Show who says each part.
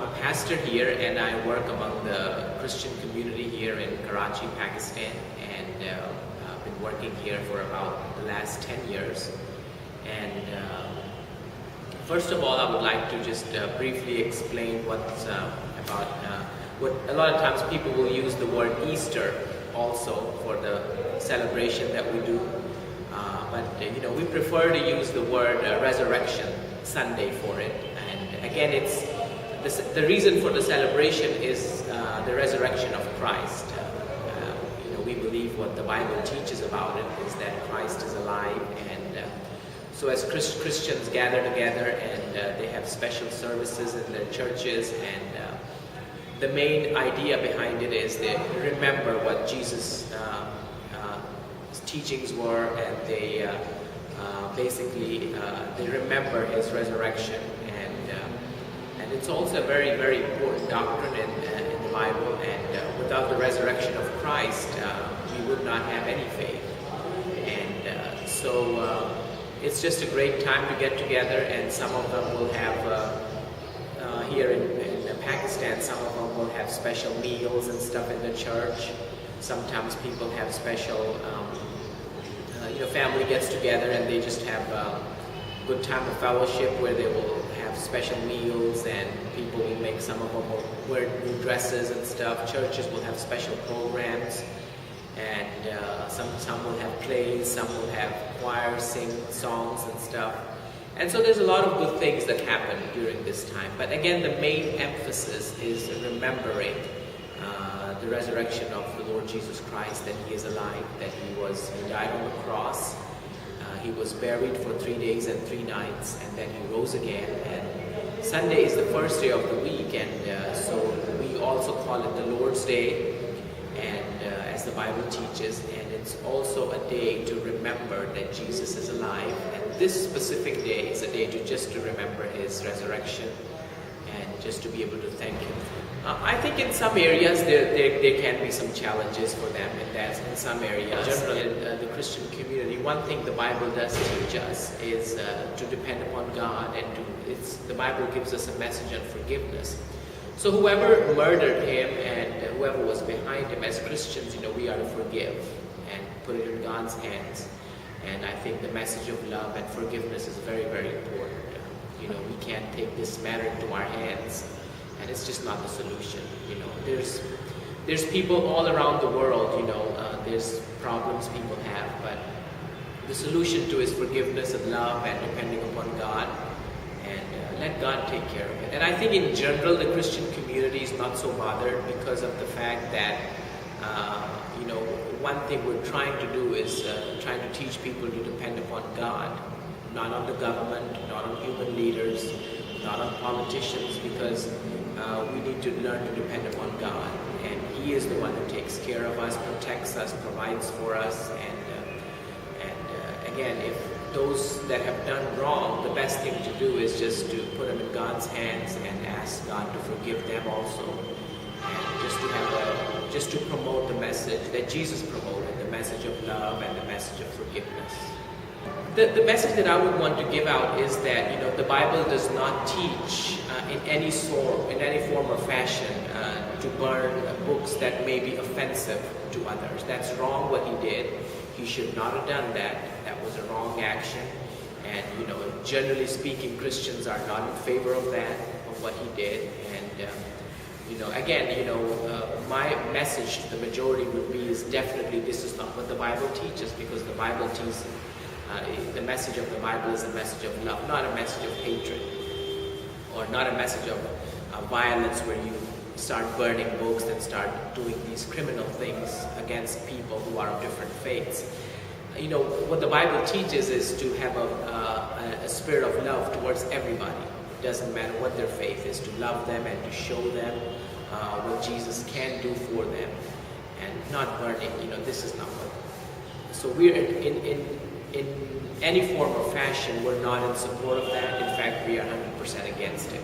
Speaker 1: a pastor here, and I work among the Christian community here in Karachi, Pakistan, and I've been working here for about the last 10 years. And first of all, I would like to just briefly explain what's about what a lot of times people will use the word Easter also for the celebration that we do. But we prefer to use the word Resurrection Sunday for it. And again, it's the reason for the celebration is the resurrection of Christ. We believe what the Bible teaches about it is that Christ is alive, and so as Christians gather together and they have special services in their churches, and the main idea behind it is they remember what Jesus' teachings were, and they basically they remember his resurrection, and it's also a very, very important doctrine in the Bible. And without the resurrection of Christ, we would not have any faith. And so it's just a great time to get together, and some of them will have here in Pakistan, some of them will have special meals and stuff in the church. Sometimes people have special family gets together and they just have a good time of fellowship where they will have special meals, and people will make, some of them will wear new dresses and stuff. Churches will have special programs, and some will have plays, some will have choirs sing songs and stuff. And so there's a lot of good things that happen during this time. But again, the main emphasis is remembering the resurrection of the Lord Jesus Christ, that he is alive, that he died on the cross, he was buried for 3 days and 3 nights, and then he rose again. And Sunday is the first day of the week, and so we also call it the Lord's Day, and as the Bible teaches, and it's also a day to remember that Jesus is alive. And this specific day is a day to remember his resurrection, and just to be able to thank him. I think in some areas there can be some challenges for them, and that in some areas, generally in the Christian community, one thing the Bible does teach us is to depend upon God, and the Bible gives us a message on forgiveness. So whoever murdered him and whoever was behind him, as Christians, we are to forgive and put it in God's hands. And I think the message of love and forgiveness is very, very important. We can't take this matter into our hands, and it's just not the solution. There's people all around the world, there's problems people have, but the solution to is forgiveness and love and depending upon God, and let God take care of it. And I think in general the Christian community is not so bothered because of the fact that one thing we're trying to do is trying to teach people to depend upon God, not on the government, not on human leaders, not on politicians, because we need to learn to depend upon God, and he is the one who takes care of us, protects us, provides for us. And again, if those that have done wrong, the best thing to do is just to put them in God's hands and ask God to forgive them also, and just to promote the message that Jesus promoted, the message of love and the message of forgiveness. The message that I would want to give out is that the Bible does not teach in any form or fashion to burn books that may be offensive to others. That's wrong what he did. He should not have done that. That was a wrong action. And generally speaking, Christians are not in favor of that, of what he did. And my message to the majority would be is definitely this is not what the Bible teaches, because the Bible teaches. The message of the Bible is a message of love, not a message of hatred, or not a message of violence where you start burning books and start doing these criminal things against people who are of different faiths. What the Bible teaches is to have a spirit of love towards everybody. It doesn't matter what their faith is, to love them and to show them what Jesus can do for them, and not burning. This is not what. So we're in any form or fashion, we're not in support of that. In fact, we are 100% against it.